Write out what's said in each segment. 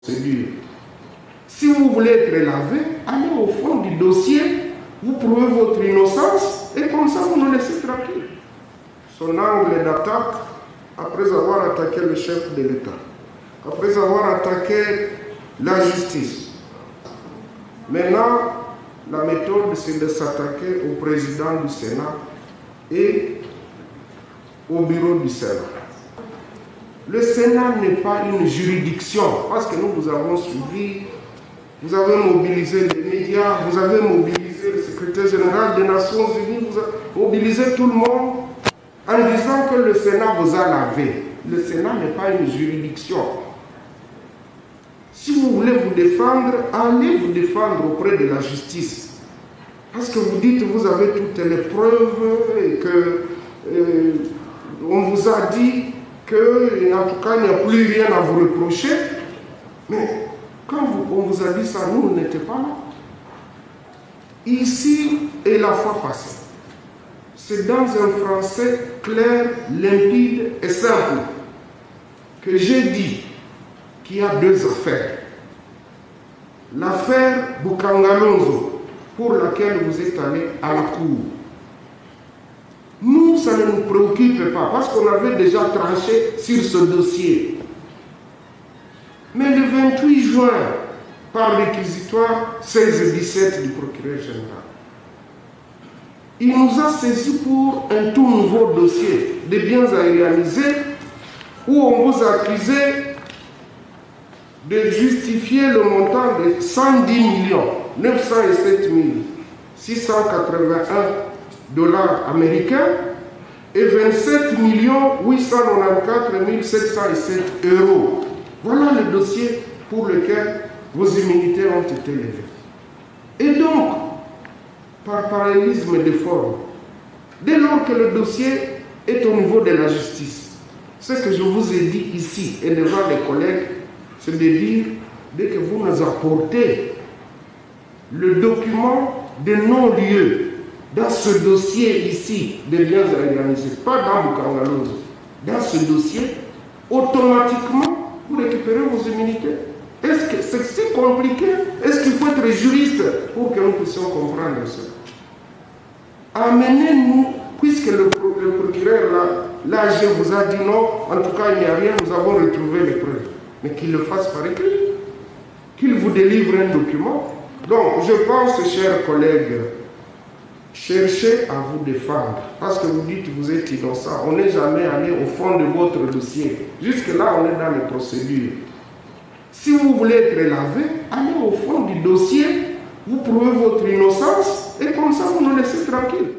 procédure. Si vous voulez être lavé, allez au fond du dossier, vous prouvez votre innocence et comme ça vous nous laissez tranquille. Son angle d'attaque, après avoir attaqué le chef de l'État, après avoir attaqué la justice, maintenant la méthode c'est de s'attaquer au président du Sénat et au bureau du Sénat. Le Sénat n'est pas une juridiction, parce que nous vous avons suivi, vous avez mobilisé les médias, vous avez mobilisé le secrétaire général des Nations Unies, vous avez mobilisé tout le monde en disant que le Sénat vous a lavé. Le Sénat n'est pas une juridiction. Si vous voulez vous défendre, allez vous défendre auprès de la justice. Parce que vous dites que vous avez toutes les preuves et que on vous a dit qu'en tout cas il n'y a plus rien à vous reprocher. Mais quand on vous a dit ça, nous, on n'était pas là. Ici et la fois passée, c'est dans un français clair, limpide et simple que j'ai dit qu'il y a deux affaires. L'affaire Bukangalonzo, pour laquelle vous êtes allé à la cour. Nous, ça ne nous préoccupe pas, parce qu'on avait déjà tranché sur ce dossier. Mais le 28 juin, par réquisitoire 16 et 17 du procureur général, il nous a saisis pour un tout nouveau dossier de biens à réaliser où on vous accusait de justifier le montant de 110 907 681 $ américains et 27 894 707 €. Voilà le dossier pour lequel vos immunités ont été levées. Et donc, par parallélisme de forme, dès lors que le dossier est au niveau de la justice, ce que je vous ai dit ici et devant les collègues, c'est de dire, dès que vous nous apportez le document de non-lieu dans ce dossier ici de biens à réaliser, pas dans Bukangalonzo, dans ce dossier, automatiquement, vous récupérez vos immunités. Est-ce que c'est si compliqué? Est-ce qu'il faut être juriste pour que nous puissions comprendre ça? Amenez-nous, puisque le procureur, l'AG vous a dit non, en tout cas il n'y a rien, nous avons retrouvé les preuves. Mais qu'il le fasse par écrit, qu'il vous délivre un document. Donc, je pense, chers collègues, cherchez à vous défendre. Parce que vous dites que vous êtes innocent. On n'est jamais allé au fond de votre dossier. Jusque-là, on est dans les procédures. Si vous voulez être lavé, allez au fond du dossier, vous prouvez votre innocence, et comme ça, vous nous laissez tranquille.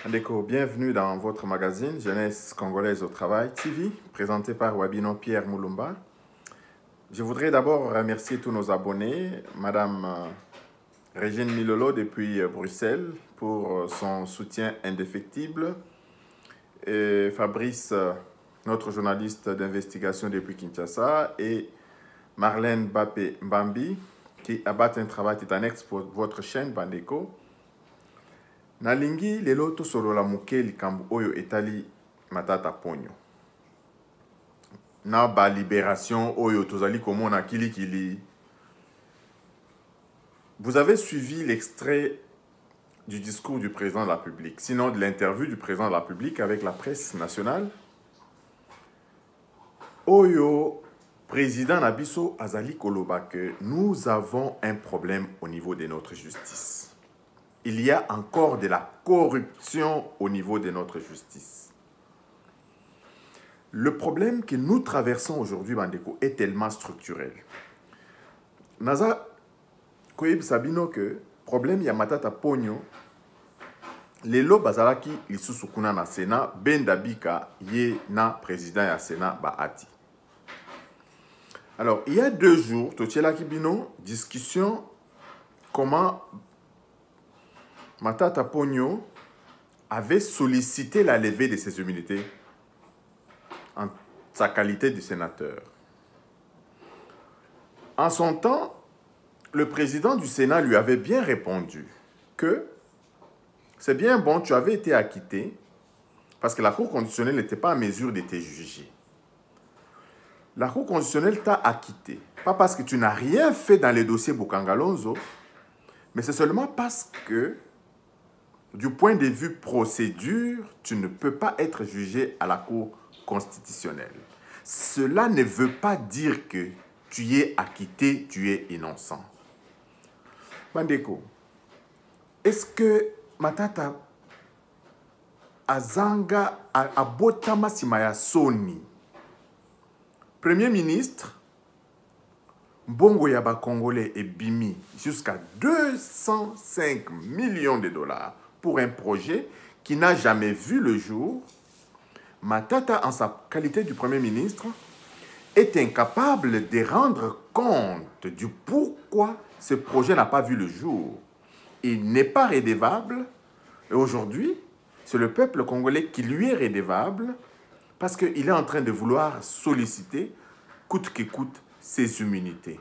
Ndeko, bienvenue dans votre magazine Jeunesse Congolaise au Travail TV, présenté par Wabino Pierre Moulumba. Je voudrais d'abord remercier tous nos abonnés, Madame Régine Milolo depuis Bruxelles pour son soutien indéfectible, et Fabrice, notre journaliste d'investigation depuis Kinshasa, et Marlène Bappé Mbambi qui abattent un travail titanesque pour votre chaîne Bandeko. Nalingi lelo to solo la muke likambu oyo etali Matata Ponyo. Na ba libération oyo tozali komona kilikili. Vous avez suivi l'extrait du discours du président de la République, sinon de l'interview du président de la République avec la presse nationale. Oyo, président Nabiso Azali Koloba, que nous avons un problème au niveau de notre justice. Il y a encore de la corruption au niveau de notre justice. Le problème que nous traversons aujourd'hui, Bandeko, est tellement structurel. Naza Koyeb Sabino que problème ya Matata Ponyo, lelo bazalaki lisusu kuna na Sénat, Ben Dabika ye na président ya Sénat Baati. Alors, il y a 2 jours, Totiela Kibino, discussion comment Matata Ponyo avait sollicité la levée de ses immunités en sa qualité de sénateur. En son temps, le président du Sénat lui avait bien répondu que c'est bien bon, tu avais été acquitté parce que la Cour constitutionnelle n'était pas en mesure de te juger. La Cour constitutionnelle t'a acquitté. Pas parce que tu n'as rien fait dans les dossiers Bokangalonzo, mais c'est seulement parce que, du point de vue procédure, tu ne peux pas être jugé à la Cour constitutionnelle. Cela ne veut pas dire que tu es acquitté, tu es innocent. Bandeko, est-ce que Matata Azanga abotama simaya soni Premier ministre, Mbongo Yaba Congolais et Bimi jusqu'à 205 millions de dollars pour un projet qui n'a jamais vu le jour. Matata, en sa qualité du Premier ministre, est incapable de rendre compte du pourquoi ce projet n'a pas vu le jour. Il n'est pas redevable. Et aujourd'hui, c'est le peuple congolais qui lui est redevable parce qu'il est en train de vouloir solliciter, coûte que coûte, ses immunités.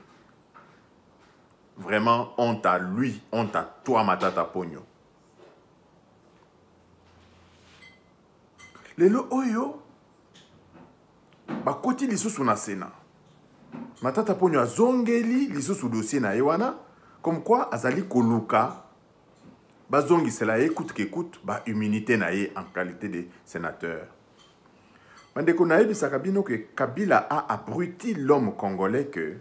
Vraiment, honte à lui, honte à toi, Matata Ponyo. Lelo oyo, bakoti lisusu na Sénat. Matata Ponyo azongeli lisusu dossier na yewana, comme quoi azali koluka, bazongi cela écoute qu'écoute, ba immunité na ye en qualité de sénateur. Mandeko naebi sakabino que Kabila a abruti l'homme congolais que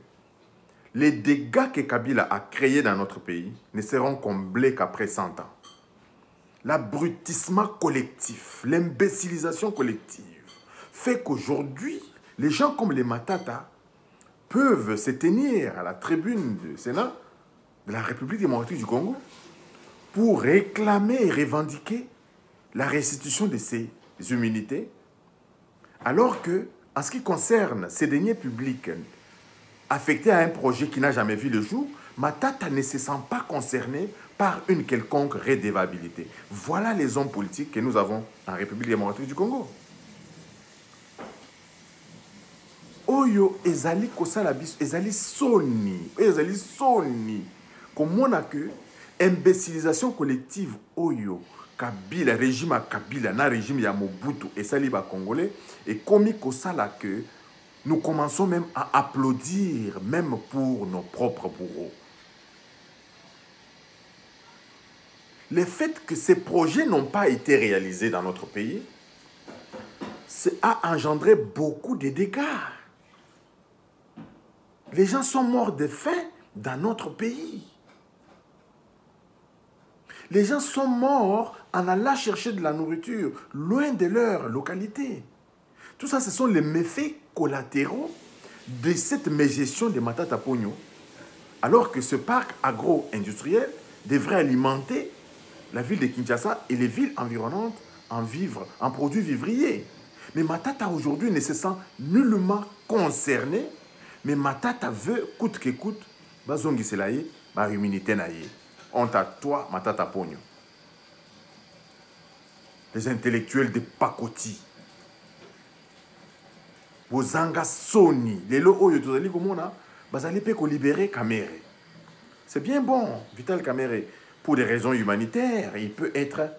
les dégâts que Kabila a créés dans notre pays ne seront comblés qu'après 100 ans. L'abrutissement collectif, l'imbécilisation collective fait qu'aujourd'hui, les gens comme les Matata peuvent se tenir à la tribune du Sénat de la République démocratique du Congo pour réclamer et revendiquer la restitution de ces immunités, alors que, en ce qui concerne ces deniers publics affectés à un projet qui n'a jamais vu le jour, Matata ne se sent pas concerné par une quelconque redevabilité. Voilà les hommes politiques que nous avons en République démocratique du Congo. Oyo ezali kosala biso, ezali soni, comme on a que imbécilisation collective oyo Kabila, régime à Kabila, na régime ya Mobutu et Saliba Congolais, et comme kosala que nous commençons même à applaudir, même pour nos propres bourreaux. Le fait que ces projets n'ont pas été réalisés dans notre pays a engendré beaucoup de dégâts. Les gens sont morts de faim dans notre pays. Les gens sont morts en allant chercher de la nourriture loin de leur localité. Tout ça, ce sont les méfaits collatéraux de cette mégestion de Matata Ponyo, alors que ce parc agro-industriel devrait alimenter la ville de Kinshasa et les villes environnantes en produits vivriers. Mais Matata aujourd'hui ne se sent nullement concerné, mais Matata veut, coûte que coûte, bazongi selaye, ba immunité naye. Honte à toi, Matata Ponyo. Les intellectuels de Pakoti. Bozanga Soni. Les lots oyo tozali komona, bazali pe ko libérer Kamere. C'est bien bon, Vital Kamere. Pour des raisons humanitaires, il peut être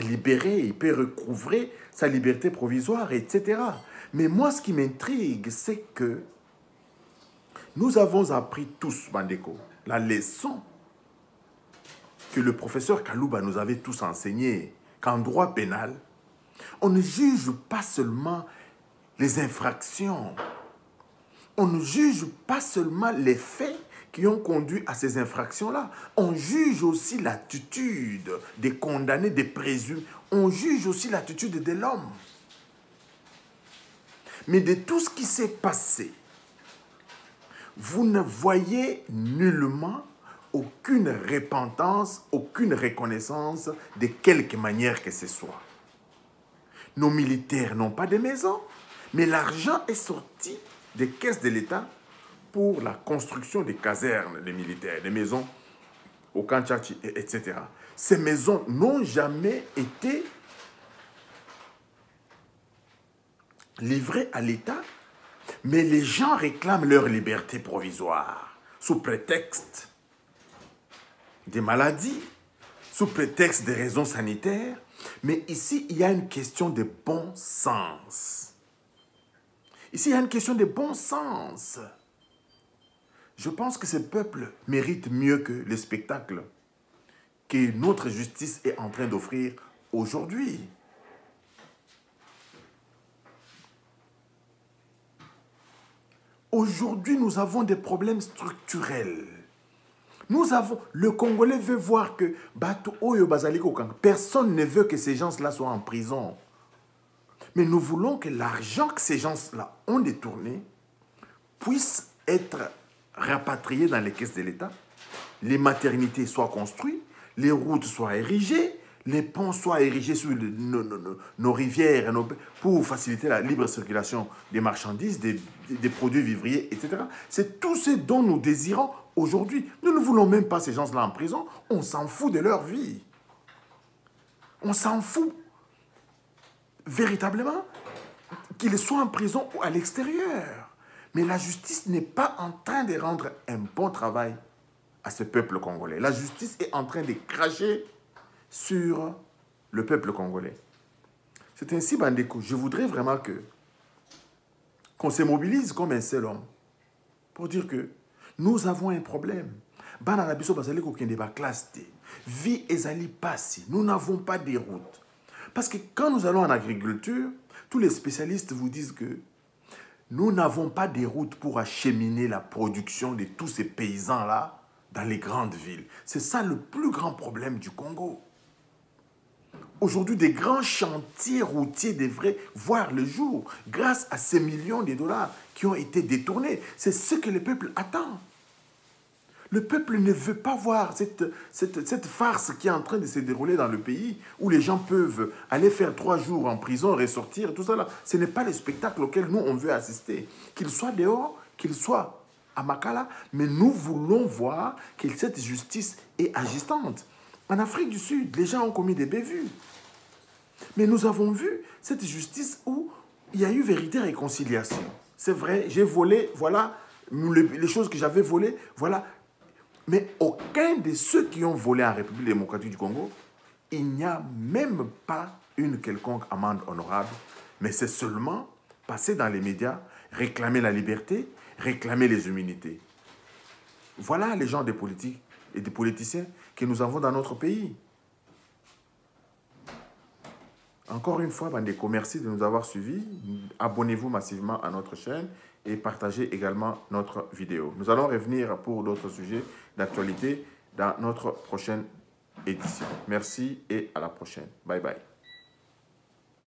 libéré, il peut recouvrer sa liberté provisoire, etc. Mais moi, ce qui m'intrigue, c'est que nous avons appris tous, Bandeko, la leçon que le professeur Kalouba nous avait tous enseigné, qu'en droit pénal, on ne juge pas seulement les infractions, on ne juge pas seulement les faits qui ont conduit à ces infractions-là. On juge aussi l'attitude des condamnés, des présumés. On juge aussi l'attitude de l'homme. Mais de tout ce qui s'est passé, vous ne voyez nullement aucune repentance, aucune reconnaissance de quelque manière que ce soit. Nos militaires n'ont pas de maison, mais l'argent est sorti des caisses de l'État pour la construction des casernes des militaires, des maisons au Kanchachi, etc. Ces maisons n'ont jamais été livrées à l'État, mais les gens réclament leur liberté provisoire sous prétexte des maladies, sous prétexte des raisons sanitaires. Mais ici, il y a une question de bon sens. Ici, il y a une question de bon sens. Je pense que ce peuple mérite mieux que le spectacle que notre justice est en train d'offrir aujourd'hui. Aujourd'hui, nous avons des problèmes structurels. Le Congolais veut voir que personne ne veut que ces gens-là soient en prison. Mais nous voulons que l'argent que ces gens-là ont détourné puisse être rapatrié dans les caisses de l'État, les maternités soient construites, les routes soient érigées, les ponts soient érigés sur nos rivières pour faciliter la libre circulation des marchandises, des produits vivriers, etc. C'est tout ce dont nous désirons aujourd'hui. Nous ne voulons même pas ces gens-là en prison. On s'en fout de leur vie. On s'en fout véritablement qu'ils soient en prison ou à l'extérieur. Mais la justice n'est pas en train de rendre un bon travail à ce peuple congolais. La justice est en train de cracher sur le peuple congolais. C'est ainsi, Bandeko, je voudrais vraiment qu'on se mobilise comme un seul homme pour dire que nous avons un problème. Vie ezali passi. Nous n'avons pas de routes. Parce que quand nous allons en agriculture, tous les spécialistes vous disent que nous n'avons pas de routes pour acheminer la production de tous ces paysans-là dans les grandes villes. C'est ça le plus grand problème du Congo. Aujourd'hui, des grands chantiers routiers devraient voir le jour grâce à ces millions de dollars qui ont été détournés. C'est ce que le peuple attend. Le peuple ne veut pas voir cette farce qui est en train de se dérouler dans le pays où les gens peuvent aller faire 3 jours en prison, ressortir, tout ça là. Ce n'est pas le spectacle auquel nous, on veut assister. Qu'il soit dehors, qu'il soit à Makala, mais nous voulons voir que cette justice est agissante. En Afrique du Sud, les gens ont commis des bévues. Mais nous avons vu cette justice où il y a eu vérité et réconciliation. C'est vrai, j'ai volé, voilà, les choses que j'avais volées, voilà. Mais aucun de ceux qui ont volé en République démocratique du Congo, il n'y a même pas une quelconque amende honorable, mais c'est seulement passer dans les médias, réclamer la liberté, réclamer les humanités. Voilà les gens des politiques et des politiciens que nous avons dans notre pays. Encore une fois, Bandeko, merci de nous avoir suivis. Abonnez-vous massivement à notre chaîne et partagez également notre vidéo. Nous allons revenir pour d'autres sujets d'actualité dans notre prochaine édition. Merci et à la prochaine. Bye bye.